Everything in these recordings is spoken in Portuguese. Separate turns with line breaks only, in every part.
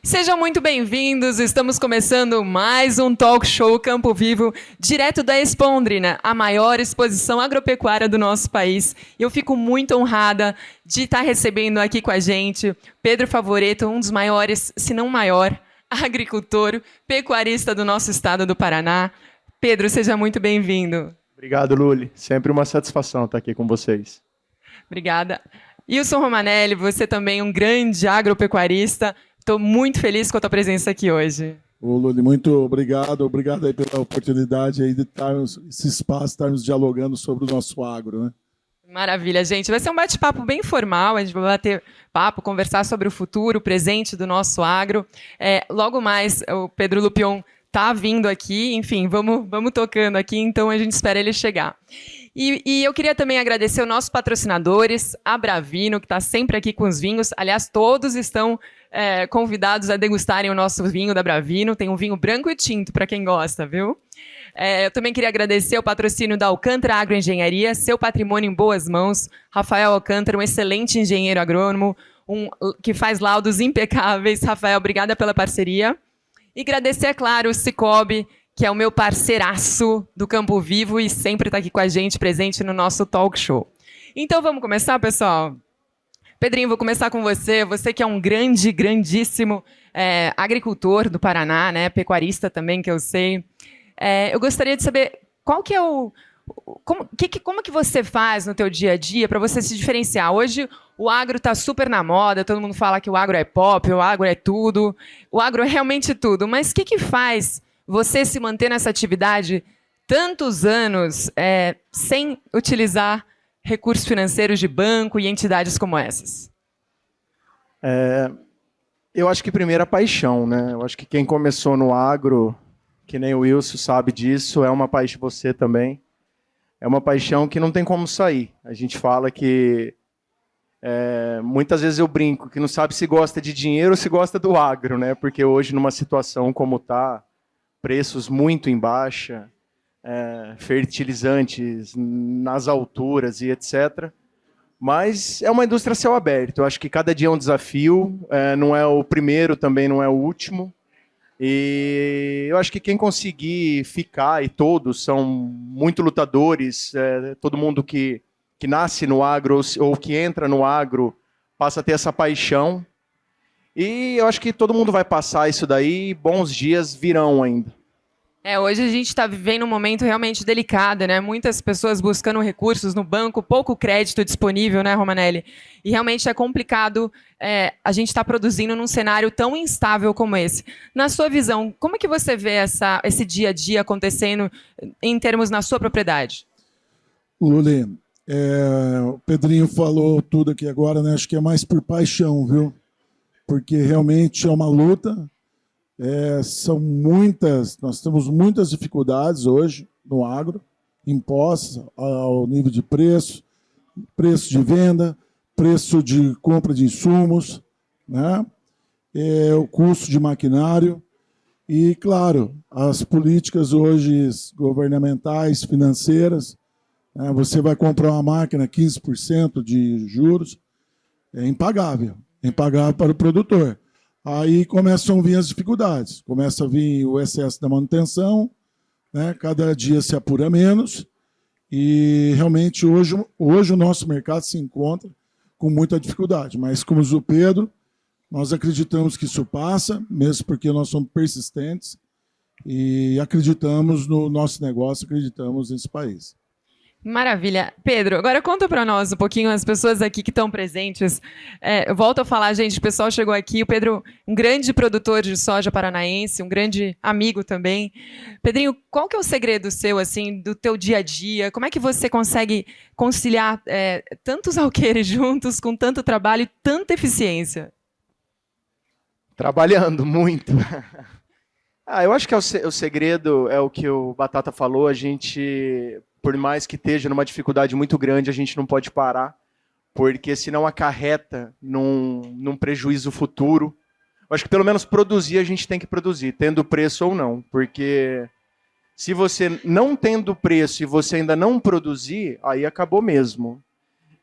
Sejam muito bem-vindos, estamos começando mais um Talk Show Campo Vivo, direto da Expondrina, a maior exposição agropecuária do nosso país. E eu fico muito honrada de estar recebendo aqui com a gente Pedro Favoreto, um dos maiores, se não o maior, agricultor, pecuarista do nosso estado do Paraná. Pedro, seja muito bem-vindo.
Obrigado, Luli. Sempre uma satisfação estar aqui com vocês.
Obrigada. Wilson Romanelli, você também um grande agropecuarista. Estou muito feliz com a tua presença aqui hoje.
Ô, Luli, muito obrigado aí pela oportunidade aí de estarmos esse espaço, estarmos dialogando sobre o nosso agro, né?
Maravilha, gente. Vai ser um bate-papo bem informal, a gente vai bater papo, conversar sobre o futuro, o presente do nosso agro. Logo mais, o Pedro Lupion está vindo aqui, enfim, vamos tocando aqui, então a gente espera ele chegar. E eu queria também agradecer aos nossos patrocinadores, a Bravino, que está sempre aqui com os vinhos. Aliás, todos estão convidados a degustarem o nosso vinho da Bravino. Tem um vinho branco e tinto, para quem gosta, viu? Eu também queria agradecer o patrocínio da Alcântara Agroengenharia, seu patrimônio em boas mãos. Rafael Alcântara, um excelente engenheiro agrônomo, que faz laudos impecáveis. Rafael, obrigada pela parceria. E agradecer, é claro, o Cicobi, que é o meu parceiraço do Campo Vivo e sempre está aqui com a gente, presente no nosso talk show. Então vamos começar, pessoal? Pedrinho, vou começar com você. Você que é um grandíssimo agricultor do Paraná, né? Pecuarista também, que eu sei. Eu gostaria de saber qual que é como que você faz no teu dia a dia para você se diferenciar? Hoje o agro está super na moda, todo mundo fala que o agro é pop, o agro é tudo, o agro é realmente tudo, mas o que faz você se manter nessa atividade tantos anos sem utilizar recursos financeiros de banco e entidades como essas?
Eu acho que primeiro a paixão, né? Eu acho que quem começou no agro, que nem o Wilson sabe disso, é uma paixão, você também. É uma paixão que não tem como sair. A gente fala que muitas vezes eu brinco que não sabe se gosta de dinheiro ou se gosta do agro, né? Porque hoje numa situação como está, preços muito em baixa, fertilizantes nas alturas e etc. Mas é uma indústria a céu aberto. Eu acho que cada dia é um desafio, não é o primeiro, também não é o último. E eu acho que quem conseguir ficar, e todos são muito lutadores, todo mundo que nasce no agro ou que entra no agro passa a ter essa paixão. E eu acho que todo mundo vai passar isso daí e bons dias virão ainda.
Hoje a gente está vivendo um momento realmente delicado, né? Muitas pessoas buscando recursos no banco, pouco crédito disponível, né, Romanelli? E realmente é complicado a gente estar produzindo num cenário tão instável como esse. Na sua visão, como é que você vê esse dia a dia acontecendo em termos na sua propriedade?
Luli, o Pedrinho falou tudo aqui agora, né? Acho que é mais por paixão, viu? Porque realmente é uma luta. Nós temos muitas dificuldades hoje no agro, impostas ao nível de preço de venda, preço de compra de insumos, né? O custo de maquinário e, claro, as políticas hoje governamentais, financeiras, né? Você vai comprar uma máquina 15% de juros, é impagável para o produtor. Aí começam a vir as dificuldades, começa a vir o excesso da manutenção, né? Cada dia se apura menos e realmente hoje o nosso mercado se encontra com muita dificuldade. Mas como diz o Pedro, nós acreditamos que isso passa, mesmo porque nós somos persistentes e acreditamos no nosso negócio, acreditamos nesse país.
Maravilha. Pedro, agora conta para nós um pouquinho, as pessoas aqui que estão presentes. Eu volto a falar, gente, o pessoal chegou aqui, o Pedro, um grande produtor de soja paranaense, um grande amigo também. Pedrinho, qual que é o segredo seu, assim, do teu dia a dia? Como é que você consegue conciliar tantos alqueires juntos, com tanto trabalho e tanta eficiência?
Trabalhando muito. Eu acho que o segredo é o que o Batata falou, a gente, por mais que esteja numa dificuldade muito grande, a gente não pode parar, porque senão acarreta num prejuízo futuro. Eu acho que pelo menos produzir a gente tem que produzir, tendo preço ou não, porque se você não tendo preço e você ainda não produzir, aí acabou mesmo.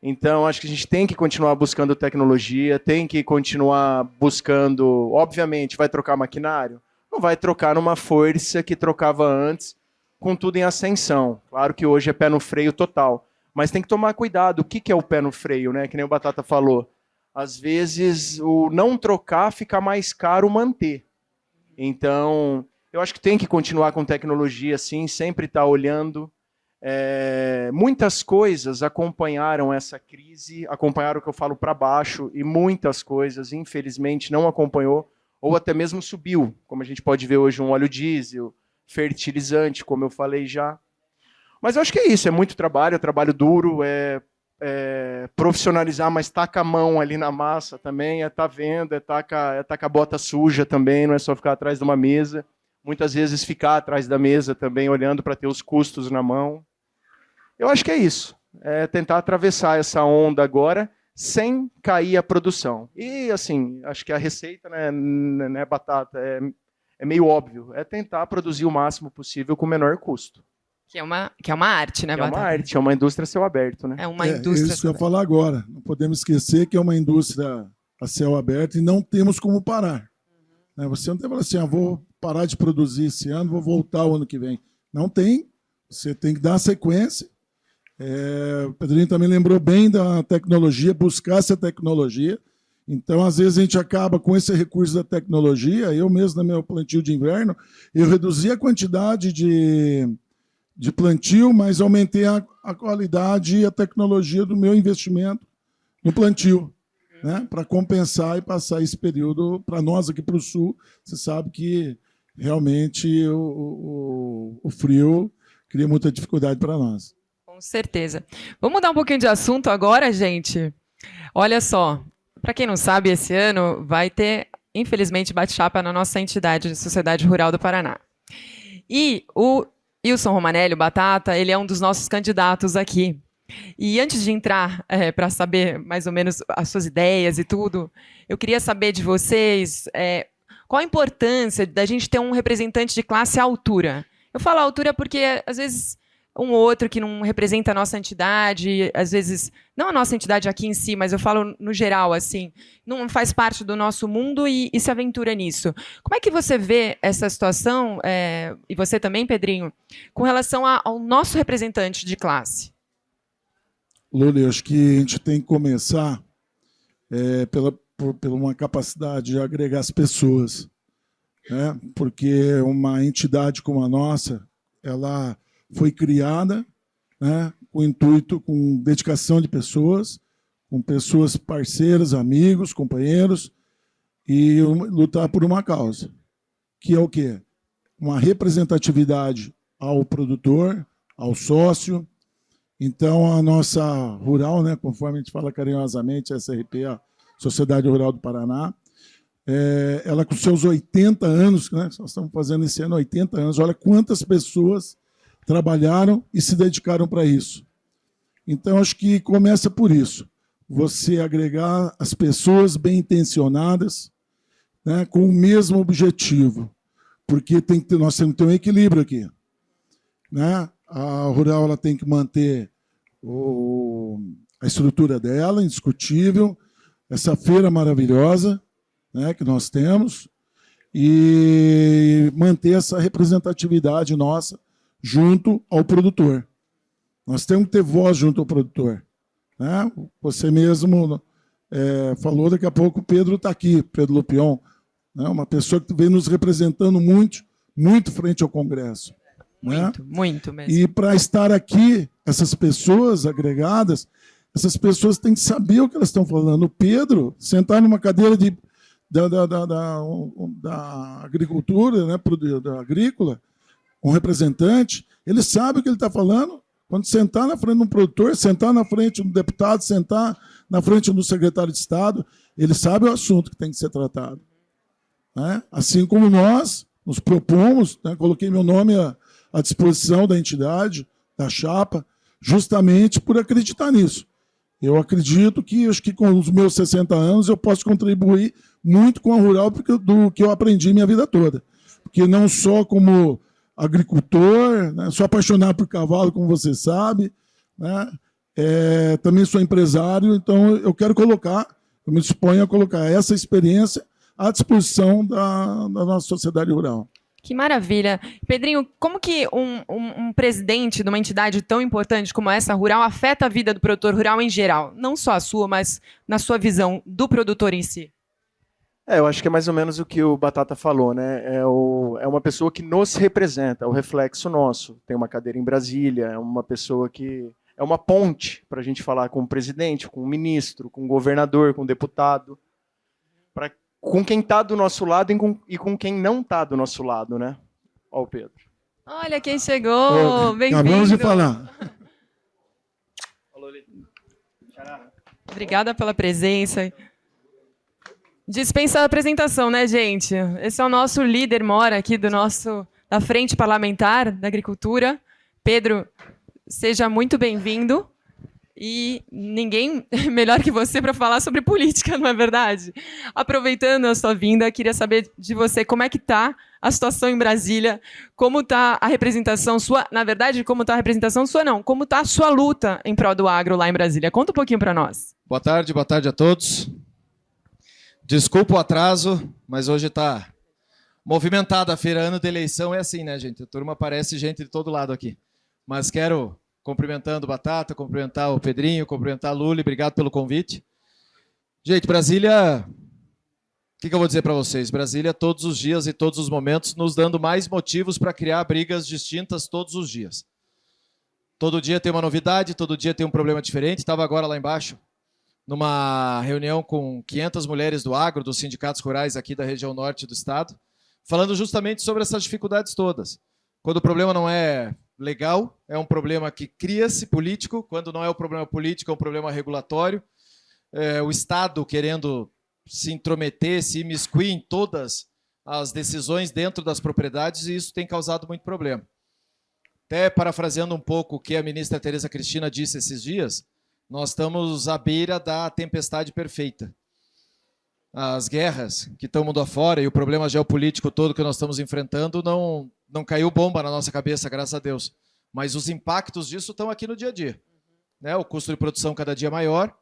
Então, acho que a gente tem que continuar buscando tecnologia, tem que continuar buscando... Obviamente, vai trocar maquinário? Não vai trocar numa força que trocava antes, com tudo em ascensão. Claro que hoje é pé no freio total. Mas tem que tomar cuidado. O que é o pé no freio, né? Que nem o Batata falou. Às vezes, o não trocar fica mais caro manter. Então, eu acho que tem que continuar com tecnologia, sim, sempre estar olhando. Muitas coisas acompanharam essa crise, acompanharam o que eu falo para baixo, e muitas coisas, infelizmente, não acompanhou, ou até mesmo subiu, como a gente pode ver hoje um óleo diesel, fertilizante, como eu falei já. Mas eu acho que é isso, é muito trabalho, é trabalho duro, profissionalizar, mas tá com a mão ali na massa também, tá vendo, tá com a bota suja também, não é só ficar atrás de uma mesa. Muitas vezes ficar atrás da mesa também, olhando para ter os custos na mão. Eu acho que é isso. É tentar atravessar essa onda agora sem cair a produção. E, assim, acho que a receita, né, Batata, é meio óbvio. É tentar produzir o máximo possível com o menor custo.
Que é uma arte, né, Batata?
É uma arte, é uma indústria a céu aberto, né?
É uma indústria.
Isso que eu ia falar agora. Não podemos esquecer que é uma indústria a céu aberto e não temos como parar. Você não tem que falar assim, vou parar de produzir esse ano, vou voltar o ano que vem. Não tem. Você tem que dar sequência. O Pedrinho também lembrou bem da tecnologia, buscar essa tecnologia. Então, às vezes, a gente acaba com esse recurso da tecnologia. Eu mesmo, no meu plantio de inverno, eu reduzi a quantidade de plantio, mas aumentei a qualidade e a tecnologia do meu investimento no plantio, né? Para compensar e passar esse período para nós aqui para o Sul. Você sabe que realmente o frio cria muita dificuldade para nós.
Com certeza. Vamos mudar um pouquinho de assunto agora, gente? Olha só, para quem não sabe, esse ano vai ter, infelizmente, bate-chapa na nossa entidade, Sociedade Rural do Paraná. E o Wilson Romanelli, o Batata, ele é um dos nossos candidatos aqui. E antes de entrar para saber mais ou menos as suas ideias e tudo, eu queria saber de vocês qual a importância da gente ter um representante de classe à altura. Eu falo altura porque, às vezes, um ou outro que não representa a nossa entidade, às vezes, não a nossa entidade aqui em si, mas eu falo no geral, assim, não faz parte do nosso mundo e se aventura nisso. Como é que você vê essa situação, e você também, Pedrinho, com relação ao nosso representante de classe?
Lula, eu acho que a gente tem que começar pela uma capacidade de agregar as pessoas, né? Porque uma entidade como a nossa, ela foi criada, né, com intuito, com dedicação de pessoas, com pessoas parceiras, amigos, companheiros, e lutar por uma causa, que é o quê? Uma representatividade ao produtor, ao sócio. Então, a nossa rural, né, conforme a gente fala carinhosamente, a SRP, a Sociedade Rural do Paraná, ela com seus 80 anos, né, nós estamos fazendo esse ano 80 anos, olha quantas pessoas trabalharam e se dedicaram para isso. Então, acho que começa por isso. Você agregar as pessoas bem intencionadas, né, com o mesmo objetivo. Porque nós temos que ter um equilíbrio aqui, né? A rural ela tem que manter a estrutura dela, indiscutível, essa feira maravilhosa, né, que nós temos, e manter essa representatividade nossa junto ao produtor. Nós temos que ter voz junto ao produtor, né? Você mesmo falou, daqui a pouco o Pedro está aqui, Pedro Lupion, né? Uma pessoa que vem nos representando muito, muito frente ao Congresso.
Muito,
né?
muito mesmo.
E para estar aqui, essas pessoas agregadas, essas pessoas têm que saber o que elas estão falando. O Pedro, sentar numa cadeira da agricultura, né, da agrícola, um representante, ele sabe o que ele está falando. Quando sentar na frente de um produtor, sentar na frente de um deputado, sentar na frente do secretário de Estado, ele sabe o assunto que tem que ser tratado. Né? Assim como nós nos propomos, né, coloquei meu nome à disposição da entidade, da chapa, justamente por acreditar nisso. Eu acredito que, acho que com os meus 60 anos, eu posso contribuir muito com a rural do que eu aprendi minha vida toda. Porque não só como agricultor, né, sou apaixonado por cavalo, como você sabe, né, também sou empresário, então eu me disponho a colocar essa experiência à disposição da nossa sociedade rural.
Que maravilha. Pedrinho, como que um presidente de uma entidade tão importante como essa rural afeta a vida do produtor rural em geral? Não só a sua, mas na sua visão do produtor em si.
Eu acho que é mais ou menos o que o Batata falou, né? É uma pessoa que nos representa, é o reflexo nosso. Tem uma cadeira em Brasília, é uma pessoa que é uma ponte para a gente falar com o presidente, com o ministro, com o governador, com o deputado, com quem está do nosso lado e com quem não está do nosso lado, né? Ó o Pedro.
Olha quem chegou, bem-vindo.
Acabamos de falar.
Obrigada pela presença. Dispensa a apresentação, né, gente? Esse é o nosso líder mora aqui da Frente Parlamentar da Agricultura. Pedro, seja muito bem-vindo. E ninguém melhor que você para falar sobre política, não é verdade? Aproveitando a sua vinda, queria saber de você como é que está a situação em Brasília, como está a representação sua, na verdade, como está a representação sua não, como está a sua luta em prol do agro lá em Brasília. Conta um pouquinho para nós.
Boa tarde a todos. Desculpa o atraso, mas hoje está movimentada a feira, ano de eleição é assim, né, gente? A turma aparece gente de todo lado aqui. Mas quero, cumprimentando o Batata, cumprimentar o Pedrinho, cumprimentar a Luli, obrigado pelo convite. Gente, Brasília, o que eu vou dizer para vocês? Brasília, todos os dias e todos os momentos, nos dando mais motivos para criar brigas distintas todos os dias. Todo dia tem uma novidade, todo dia tem um problema diferente. Estava agora lá embaixo, numa reunião com 500 mulheres do agro, dos sindicatos rurais aqui da região norte do estado, falando justamente sobre essas dificuldades todas. Quando o problema não é legal, é um problema que cria-se político. Quando não é um problema político, é um problema regulatório. O Estado querendo se intrometer, se imiscuir em todas as decisões dentro das propriedades, e isso tem causado muito problema. Até parafraseando um pouco o que a ministra Tereza Cristina disse esses dias, nós estamos à beira da tempestade perfeita. As guerras que estão mundo afora e o problema geopolítico todo que nós estamos enfrentando não caiu bomba na nossa cabeça, graças a Deus. Mas os impactos disso estão aqui no dia a dia. Né? O custo de produção cada dia maior,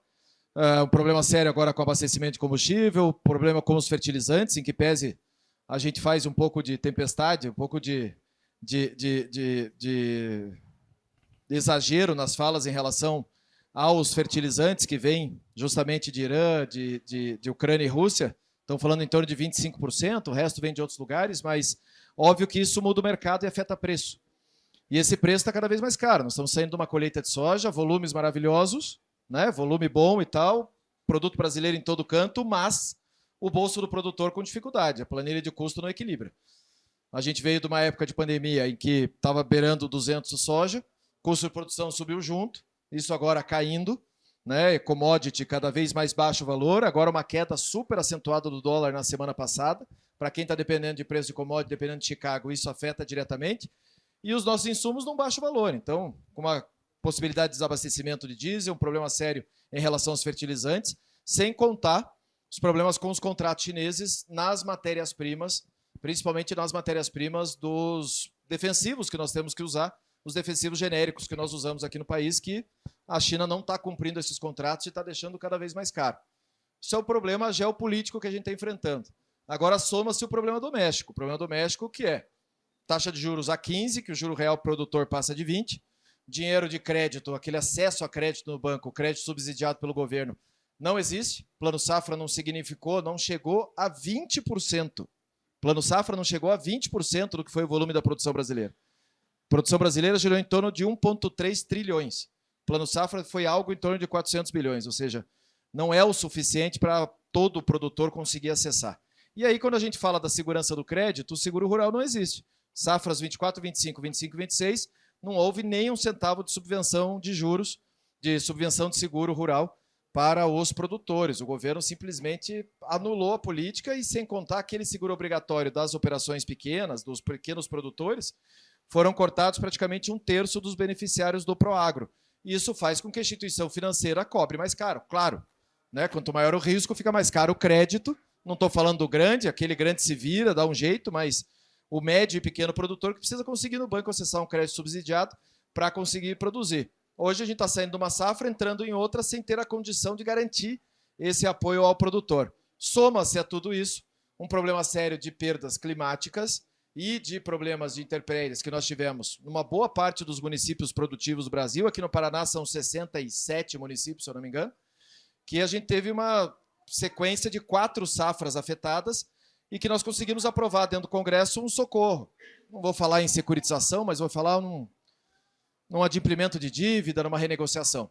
um problema sério agora com abastecimento de combustível, problema com os fertilizantes, em que pese a gente faz um pouco de tempestade, um pouco de exagero nas falas em relação aos fertilizantes que vêm justamente de Irã, de Ucrânia e Rússia. Estão falando em torno de 25%, o resto vem de outros lugares, mas óbvio que isso muda o mercado e afeta preço. E esse preço está cada vez mais caro. Nós estamos saindo de uma colheita de soja, volumes maravilhosos, né? Volume bom e tal, produto brasileiro em todo canto, mas o bolso do produtor com dificuldade, a planilha de custo não equilibra. A gente veio de uma época de pandemia em que estava beirando 200 de soja, custo de produção subiu junto, isso agora caindo, né? Commodity cada vez mais baixo o valor, agora uma queda super acentuada do dólar na semana passada. Para quem está dependendo de preço de commodity, dependendo de Chicago, isso afeta diretamente. E os nossos insumos não baixam o valor. Então, com uma possibilidade de desabastecimento de diesel, um problema sério em relação aos fertilizantes, sem contar os problemas com os contratos chineses nas matérias-primas, principalmente nas matérias-primas dos defensivos que nós temos que usar, os defensivos genéricos que nós usamos aqui no país, que a China não está cumprindo esses contratos e está deixando cada vez mais caro. Isso é o problema geopolítico que a gente está enfrentando. Agora soma-se o problema doméstico. O problema doméstico que é taxa de juros a 15, que o juro real produtor passa de 20, dinheiro de crédito, aquele acesso a crédito no banco, crédito subsidiado pelo governo, não existe. Plano Safra não significou, não chegou a 20%. Plano Safra não chegou a 20% do que foi o volume da produção brasileira. A produção brasileira girou em torno de 1,3 trilhões. Plano Safra foi algo em torno de 400 bilhões, ou seja, não é o suficiente para todo produtor conseguir acessar. E aí, quando a gente fala da segurança do crédito, o seguro rural não existe. Safras 24, 25, 25 e 26, não houve nem um centavo de subvenção de juros, de subvenção de seguro rural para os produtores. O governo simplesmente anulou a política e, sem contar aquele seguro obrigatório das operações pequenas, dos pequenos produtores, foram cortados praticamente 1/3 dos beneficiários do Proagro. E isso faz com que a instituição financeira cobre mais caro, claro. Né? Quanto maior o risco, fica mais caro o crédito. Não estou falando do grande, aquele grande se vira, dá um jeito, mas o médio e pequeno produtor que precisa conseguir no banco acessar um crédito subsidiado para conseguir produzir. Hoje a gente está saindo de uma safra, entrando em outra, sem ter a condição de garantir esse apoio ao produtor. Soma-se a tudo isso um problema sério de perdas climáticas e de problemas de intempéries que nós tivemos numa boa parte dos municípios produtivos do Brasil. Aqui no Paraná são 67 municípios, se eu não me engano, que a gente teve uma sequência de 4 safras afetadas e que nós conseguimos aprovar dentro do Congresso um socorro. Não vou falar em securitização, mas vou falar num adimplemento de dívida, numa renegociação.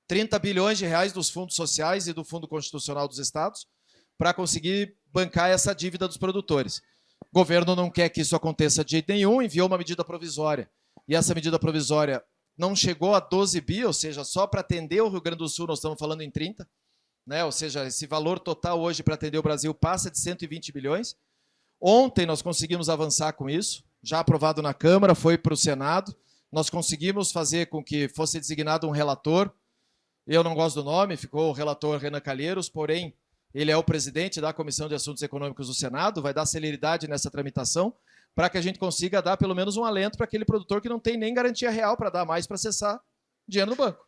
30 bilhões de reais dos fundos sociais e do Fundo Constitucional dos Estados para conseguir bancar essa dívida dos produtores. O governo não quer que isso aconteça de jeito nenhum, enviou uma medida provisória. E essa medida provisória não chegou a 12 bi, ou seja, só para atender o Rio Grande do Sul nós estamos falando em 30, né? Ou seja, esse valor total hoje para atender o Brasil passa de 120 bilhões. Ontem nós conseguimos avançar com isso, já aprovado na Câmara, foi para o Senado. Nós conseguimos fazer com que fosse designado um relator. Eu não gosto do nome, ficou o relator Renan Calheiros, porém, ele é o presidente da Comissão de Assuntos Econômicos do Senado, vai dar celeridade nessa tramitação para que a gente consiga dar pelo menos um alento para aquele produtor que não tem nem garantia real para dar mais para acessar dinheiro no banco.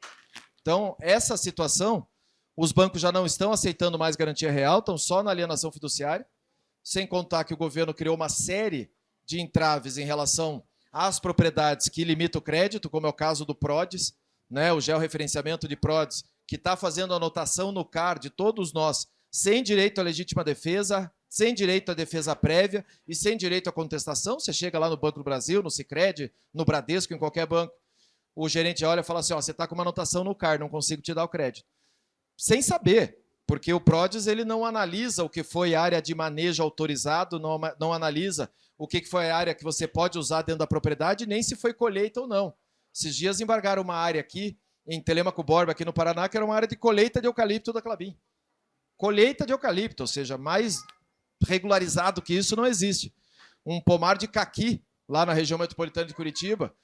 Então, essa situação, os bancos já não estão aceitando mais garantia real, estão só na alienação fiduciária, sem contar que o governo criou uma série de entraves em relação às propriedades que limitam o crédito, como é o caso do PRODES, né, o georreferenciamento de PRODES, que está fazendo anotação no CAR de todos nós, sem direito à legítima defesa, sem direito à defesa prévia e sem direito à contestação. Você chega lá no Banco do Brasil, no Sicredi, no Bradesco, em qualquer banco, o gerente olha e fala assim, ó, você está com uma anotação no CAR, não consigo te dar o crédito. Sem saber, porque o PRODES ele não analisa o que foi área de manejo autorizado, não analisa o que foi a área que você pode usar dentro da propriedade, nem se foi colheita ou não. Esses dias embargaram uma área aqui, em Telêmaco Borba, aqui no Paraná, que era uma área de colheita de eucalipto da Klabin. Colheita de eucalipto, ou seja, mais regularizado que isso não existe. Um pomar de caqui, lá na região metropolitana de Curitiba,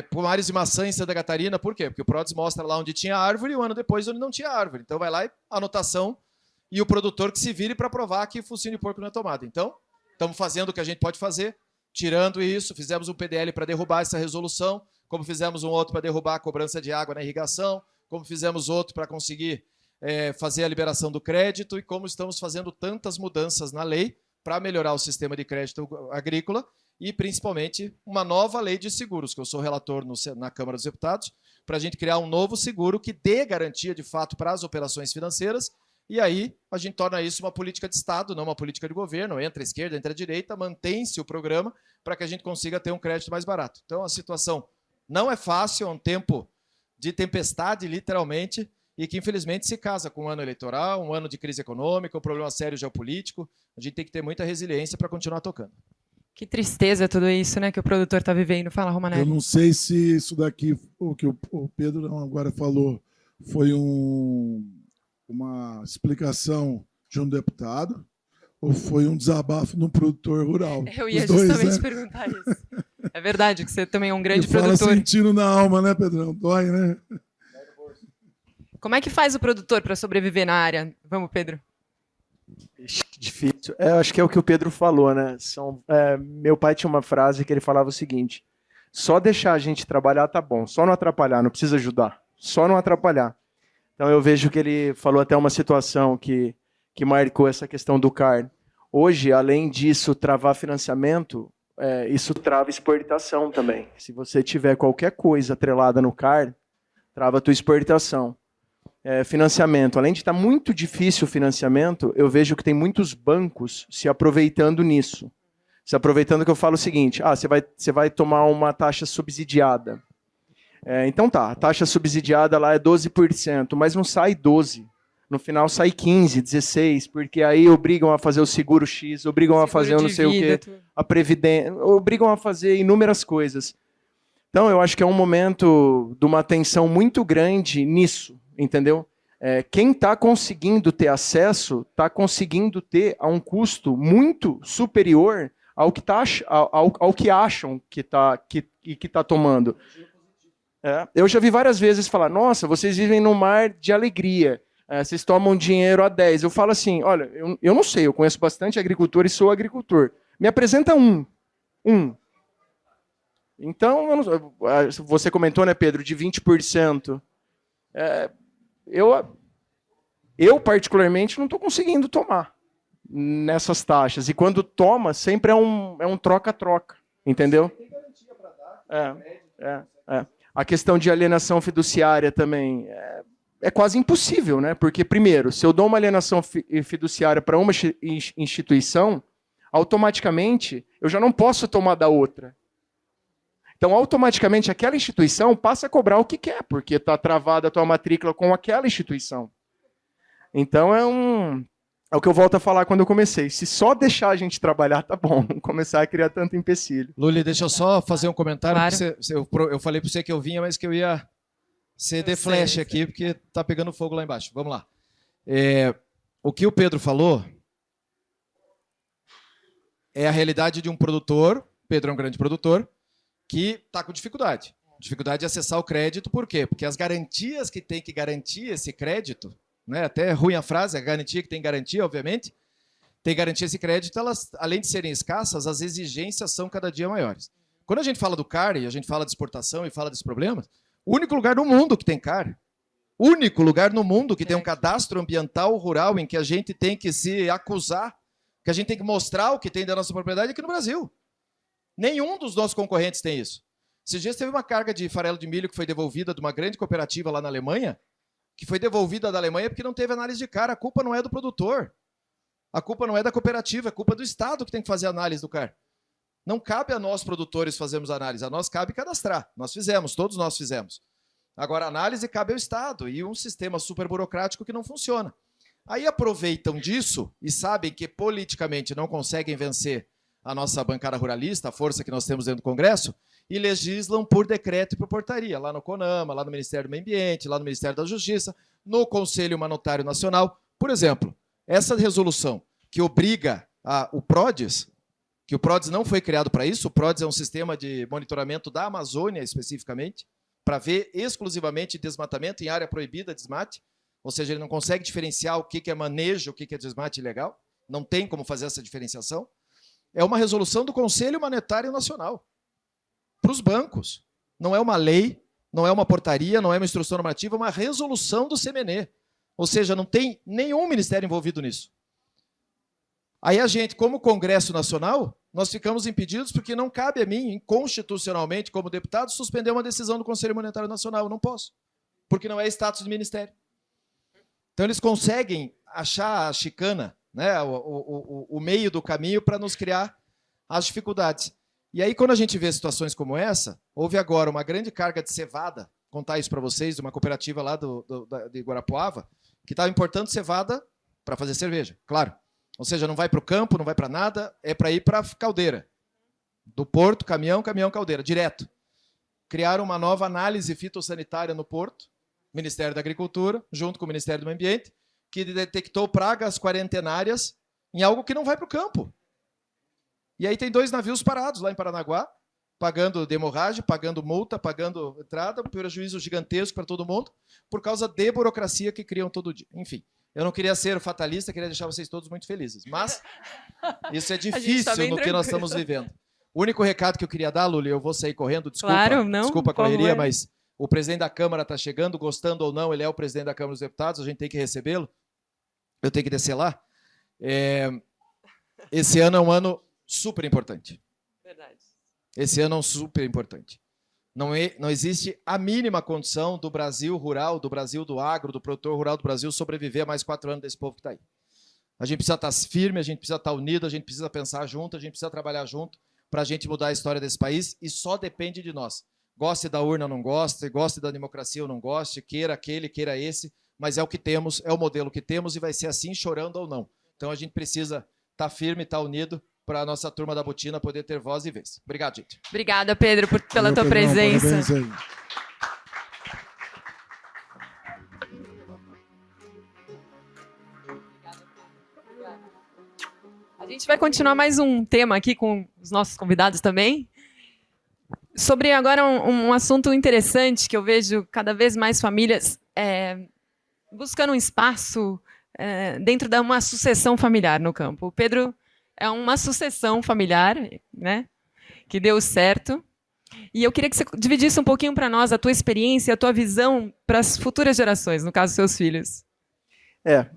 pomares de maçã em Santa Catarina, por quê? Porque o PRODES mostra lá onde tinha árvore e um ano depois onde não tinha árvore. Então vai lá e anotação e o produtor que se vire para provar que focinho de porco não é tomado. Então, estamos fazendo o que a gente pode fazer, tirando isso, fizemos um PDL para derrubar essa resolução, como fizemos um outro para derrubar a cobrança de água na irrigação, como fizemos outro para conseguir fazer a liberação do crédito e como estamos fazendo tantas mudanças na lei para melhorar o sistema de crédito agrícola e, principalmente, uma nova lei de seguros, que eu sou relator na Câmara dos Deputados, para a gente criar um novo seguro que dê garantia, de fato, para as operações financeiras e aí a gente torna isso uma política de Estado, não uma política de governo. Entra a esquerda, entra a direita, mantém-se o programa para que a gente consiga ter um crédito mais barato. Então, a situação não é fácil, é um tempo de tempestade, literalmente, e que, infelizmente, se casa com um ano eleitoral, um ano de crise econômica, um problema sério geopolítico. A gente tem que ter muita resiliência para continuar tocando.
Que tristeza tudo isso, né, que o produtor está vivendo. Fala, Romanelli.
Eu não sei se isso daqui, o que o Pedro agora falou, foi uma explicação de um deputado ou foi um desabafo de um produtor rural.
Eu ia
Os dois,
justamente
né?
perguntar isso. É verdade que você também é um grande
E fala
produtor.
sentindo na alma, né, Pedrão? Dói, né?
Como é que faz o produtor para sobreviver na área? Vamos, Pedro.
Ixi, que difícil. Acho que é o que o Pedro falou, né? Meu pai tinha uma frase que ele falava o seguinte: só deixar a gente trabalhar tá bom, só não atrapalhar, não precisa ajudar, só não atrapalhar. Então eu vejo que ele falou até uma situação que marcou essa questão do CAR. Hoje, além disso, travar financiamento, isso trava exportação também. Se você tiver qualquer coisa atrelada no CAR, trava a tua exportação. Financiamento. Além de estar muito difícil o financiamento, eu vejo que tem muitos bancos se aproveitando nisso. Se aproveitando que eu falo o seguinte: você vai tomar uma taxa subsidiada. Então tá, a taxa subsidiada lá é 12%, mas não sai 12%. No final sai 15%, 16%, porque aí obrigam a fazer o seguro X, obrigam a fazer o não sei o quê, a previdência, obrigam a fazer inúmeras coisas. Então eu acho que é um momento de uma atenção muito grande nisso. Entendeu? Quem está conseguindo ter acesso está conseguindo ter a um custo muito superior ao que acham que está tomando. Eu já vi várias vezes falar: nossa, vocês vivem num mar de alegria, vocês tomam dinheiro a 10. Eu falo assim: olha, eu não sei, eu conheço bastante agricultor e sou agricultor. Me apresenta um. Então, você comentou, né, Pedro, de 20%. Eu particularmente, não estou conseguindo tomar nessas taxas. E quando toma, sempre é um troca-troca, entendeu? Tem garantia para dar. A questão de alienação fiduciária também é quase impossível, né? Porque, primeiro, se eu dou uma alienação fiduciária para uma instituição, automaticamente eu já não posso tomar da outra. Então, automaticamente, aquela instituição passa a cobrar o que quer, porque está travada a tua matrícula com aquela instituição. Então, é o que eu volto a falar quando eu comecei. Se só deixar a gente trabalhar, tá bom. Não começar a criar tanto empecilho.
Luli, deixa eu só fazer um comentário.
Claro.
Eu falei para você que eu vinha, mas que eu ia ceder flash aqui, porque tá pegando fogo lá embaixo. Vamos lá. O que o Pedro falou é a realidade de um produtor, Pedro é um grande produtor, que está com dificuldade. Dificuldade de acessar o crédito, por quê? Porque as garantias que tem que garantir esse crédito, né, até é ruim a frase, a garantia que tem garantia, obviamente, tem garantia esse crédito, elas, além de serem escassas, as exigências são cada dia maiores. Quando a gente fala do CAR, e a gente fala de exportação e fala desses problemas, o único lugar no mundo que tem CAR, único lugar no mundo que tem um cadastro ambiental rural em que a gente tem que se acusar, que a gente tem que mostrar o que tem da nossa propriedade aqui no Brasil. Nenhum dos nossos concorrentes tem isso. Esses dias teve uma carga de farelo de milho que foi devolvida de uma grande cooperativa lá na Alemanha, que foi devolvida da Alemanha porque não teve análise de CAR. A culpa não é do produtor. A culpa não é da cooperativa, é culpa do Estado que tem que fazer a análise do CAR. Não cabe a nós, produtores, fazermos a análise. A nós cabe cadastrar. Nós fizemos, todos nós fizemos. Agora, a análise cabe ao Estado e um sistema super burocrático que não funciona. Aí aproveitam disso e sabem que politicamente não conseguem vencer a nossa bancada ruralista, a força que nós temos dentro do Congresso, e legislam por decreto e por portaria, lá no CONAMA, lá no Ministério do Meio Ambiente, lá no Ministério da Justiça, no Conselho Monetário Nacional. Por exemplo, essa resolução que obriga o PRODES, que o PRODES não foi criado para isso, o PRODES é um sistema de monitoramento da Amazônia, especificamente, para ver exclusivamente desmatamento em área proibida de desmate, ou seja, ele não consegue diferenciar o que é manejo, o que é desmate ilegal, não tem como fazer essa diferenciação. É uma resolução do Conselho Monetário Nacional para os bancos. Não é uma lei, não é uma portaria, não é uma instrução normativa, é uma resolução do CMN. Ou seja, não tem nenhum ministério envolvido nisso. Aí a gente, como Congresso Nacional, nós ficamos impedidos porque não cabe a mim, constitucionalmente, como deputado, suspender uma decisão do Conselho Monetário Nacional. Eu não posso, porque não é status de ministério. Então eles conseguem achar a chicana, né, o meio do caminho para nos criar as dificuldades. E aí, quando a gente vê situações como essa, houve agora uma grande carga de cevada, contar isso para vocês, de uma cooperativa lá de Guarapuava, que estava importando cevada para fazer cerveja, claro. Ou seja, não vai para o campo, não vai para nada, é para ir para a caldeira. Do porto, caminhão, caminhão, caldeira, direto. Criaram uma nova análise fitossanitária no porto, Ministério da Agricultura, junto com o Ministério do Meio Ambiente, que detectou pragas quarentenárias em algo que não vai para o campo. E aí tem 2 navios parados lá em Paranaguá, pagando de hemorragia, pagando multa, pagando entrada, prejuízo gigantesco para todo mundo, por causa de burocracia que criam todo dia. Enfim, eu não queria ser fatalista, queria deixar vocês todos muito felizes, mas isso é difícil no que nós estamos vivendo. O único recado que eu queria dar, Luli, eu vou sair correndo, desculpa,
claro, não,
desculpa a correria, mas o presidente da Câmara está chegando, gostando ou não, ele é o presidente da Câmara dos Deputados, a gente tem que recebê-lo, eu tenho que descer lá. Esse ano é um ano super importante.
Verdade.
Esse ano é um super importante. Não existe a mínima condição do Brasil rural, do Brasil do agro, do produtor rural do Brasil sobreviver a mais 4 anos desse povo que está aí. A gente precisa estar firme, a gente precisa estar unido, a gente precisa pensar junto, a gente precisa trabalhar junto para a gente mudar a história desse país e só depende de nós. Goste da urna ou não goste, goste da democracia ou não goste, queira aquele, queira esse, mas é o que temos, é o modelo que temos e vai ser assim chorando ou não. Então a gente precisa estar firme, estar unido para a nossa turma da Botina poder ter voz e vez. Obrigado, gente.
Obrigada, Pedro, pela tua presença. A gente vai continuar mais um tema aqui com os nossos convidados também. Sobre agora um assunto interessante que eu vejo cada vez mais famílias buscando um espaço dentro de uma sucessão familiar no campo. O Pedro é uma sucessão familiar, né, que deu certo. E eu queria que você dividisse um pouquinho para nós a tua experiência, a tua visão para as futuras gerações, no caso, seus filhos.
É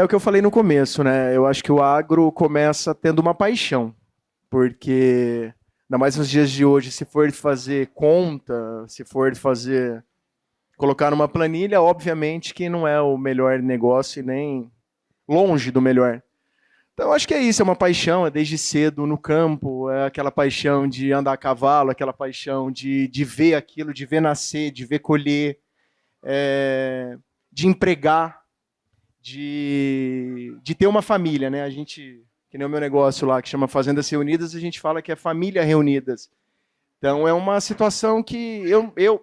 o que eu falei no começo, né? Eu acho que o agro começa tendo uma paixão, porque, ainda mais nos dias de hoje, se for fazer conta, se for colocar numa planilha, obviamente que não é o melhor negócio e nem longe do melhor. Então, acho que é isso, é uma paixão, é desde cedo no campo, é aquela paixão de andar a cavalo, aquela paixão de ver aquilo, de ver nascer, de ver colher, de empregar, de ter uma família, né? A gente, que nem o meu negócio lá, que chama Fazendas Reunidas, a gente fala que é família reunidas. Então, é uma situação que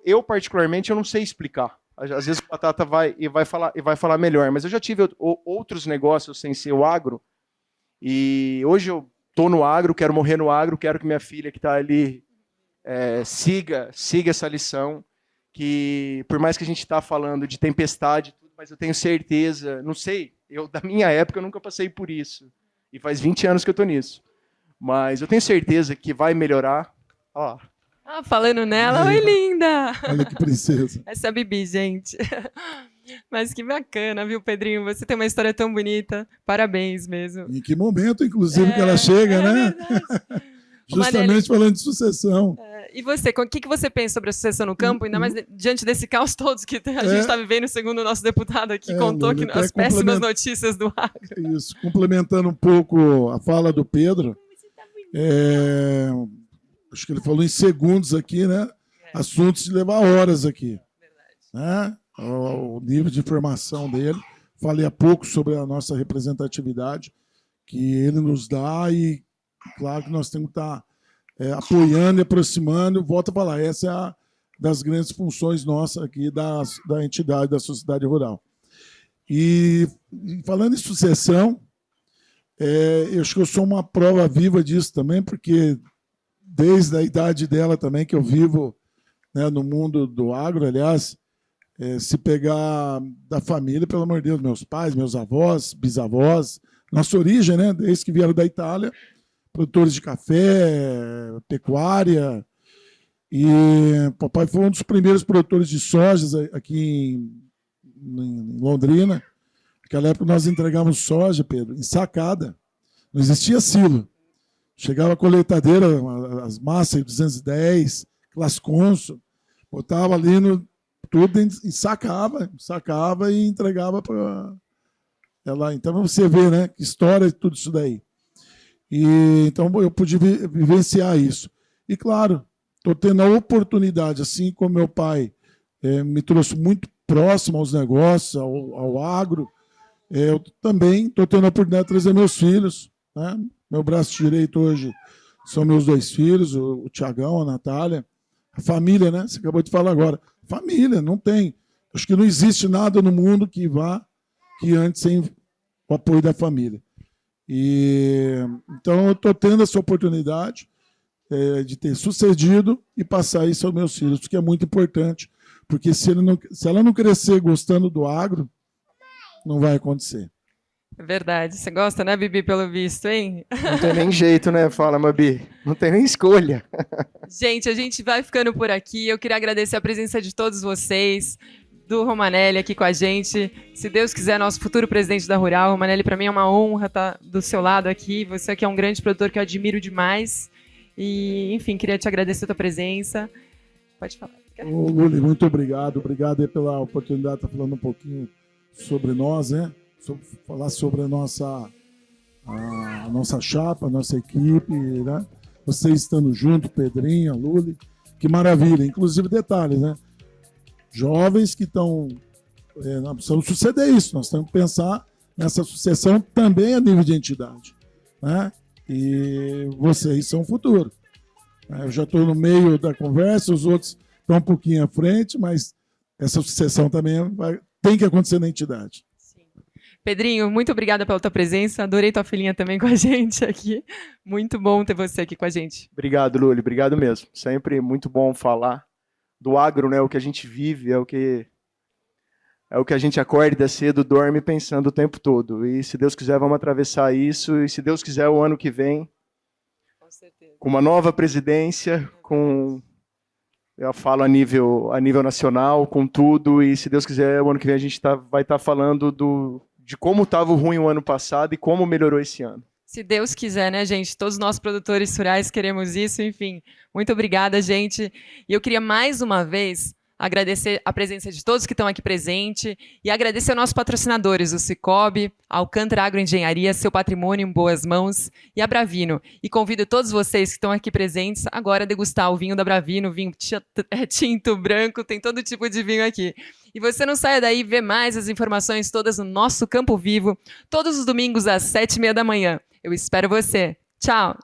eu particularmente, eu não sei explicar. Às vezes o Batata vai falar melhor, mas eu já tive outros negócios sem ser o agro, e hoje eu estou no agro, quero morrer no agro, quero que minha filha que está ali siga essa lição, que por mais que a gente está falando de tempestade, mas eu tenho certeza, não sei, da minha época eu nunca passei por isso, e faz 20 anos que eu estou nisso, mas eu tenho certeza que vai melhorar. Ó.
Falando nela, oi linda!
Olha que princesa.
Essa é a Bibi, gente. Mas que bacana, viu, Pedrinho? Você tem uma história tão bonita. Parabéns mesmo.
Em que momento, inclusive, que ela chega, né? Justamente falando de sucessão.
E você, o que você pensa sobre a sucessão no campo, ainda mais diante desse caos todos que a gente está vivendo, segundo o nosso deputado aqui, contou que as péssimas notícias do agro.
Isso, complementando um pouco a fala do Pedro, acho que ele falou em segundos aqui, né? Assuntos de levar horas aqui. Né? O nível de informação dele. Falei há pouco sobre a nossa representatividade que ele nos dá e, claro, que nós temos que estar apoiando e aproximando. Volta para lá, essa é a das grandes funções nossas aqui da entidade, da sociedade rural. E falando em sucessão, eu acho que eu sou uma prova viva disso também, porque desde a idade dela também, que eu vivo, né, no mundo do agro, aliás, se pegar da família, pelo amor de Deus, meus pais, meus avós, bisavós, nossa origem, né, desde que vieram da Itália, produtores de café, pecuária, e papai foi um dos primeiros produtores de sojas aqui em Londrina. Naquela época nós entregávamos soja, Pedro, em sacada, não existia silo. Chegava a colheitadeira, as massas 210, Clasconso, botava ali tudo e sacava e entregava para ela. Então você vê, né, que história de tudo isso daí. E então eu pude vivenciar isso. E claro, estou tendo a oportunidade, assim como meu pai me trouxe muito próximo aos negócios, ao agro, eu também estou tendo a oportunidade de trazer meus filhos, né? Meu braço direito hoje são meus 2 filhos, o Tiagão, a Natália. A família, né? Você acabou de falar agora. Família, não tem. Acho que não existe nada no mundo que antes sem o apoio da família. Então, eu estou tendo essa oportunidade de ter sucedido e passar isso aos meus filhos, que é muito importante, porque se ela não crescer gostando do agro, não vai acontecer.
É verdade. Você gosta, né, Bibi, pelo visto, hein?
Não tem nem jeito, né? Fala, Mabi. Não tem nem escolha.
Gente, a gente vai ficando por aqui. Eu queria agradecer a presença de todos vocês, do Romanelli aqui com a gente. Se Deus quiser, nosso futuro presidente da Rural. Romanelli, para mim é uma honra estar do seu lado aqui. Você aqui é um grande produtor que eu admiro demais. E, enfim, queria te agradecer a tua presença. Pode falar.
Luli, muito obrigado. Obrigado aí pela oportunidade de estar falando um pouquinho sobre nós, né? Falar sobre a nossa chapa, a nossa equipe, né? Vocês estando junto, Pedrinho, Luli, que maravilha. Inclusive, detalhes, né? Jovens que estão... nós precisamos suceder isso, nós temos que pensar nessa sucessão também a nível de entidade, né? E vocês são o futuro. Eu já estou no meio da conversa, os outros estão um pouquinho à frente, mas essa sucessão também tem que acontecer na entidade.
Pedrinho, muito obrigada pela tua presença. Adorei tua filhinha também com a gente aqui. Muito bom ter você aqui com a gente.
Obrigado, Luli. Obrigado mesmo. Sempre muito bom falar do agro, né? O que a gente vive, é o que a gente acorda cedo, dorme pensando o tempo todo. E se Deus quiser, vamos atravessar isso. E se Deus quiser, o ano que vem, com uma nova presidência, com Eu falo a nível nacional, com tudo, e se Deus quiser, o ano que vem a gente vai estar falando de como estava ruim o ano passado e como melhorou esse ano.
Se Deus quiser, né, gente? Todos nós produtores rurais queremos isso, enfim. Muito obrigada, gente. E eu queria mais uma vez agradecer a presença de todos que estão aqui presentes e agradecer aos nossos patrocinadores, o Cicobi, a Alcântara Agroengenharia, seu patrimônio em boas mãos, e a Bravino. E convido todos vocês que estão aqui presentes agora a degustar o vinho da Bravino, vinho tinto, branco, tem todo tipo de vinho aqui. E você não saia daí, vê mais as informações todas no nosso Campo Vivo, todos os domingos às 7h30 da manhã. Eu espero você. Tchau!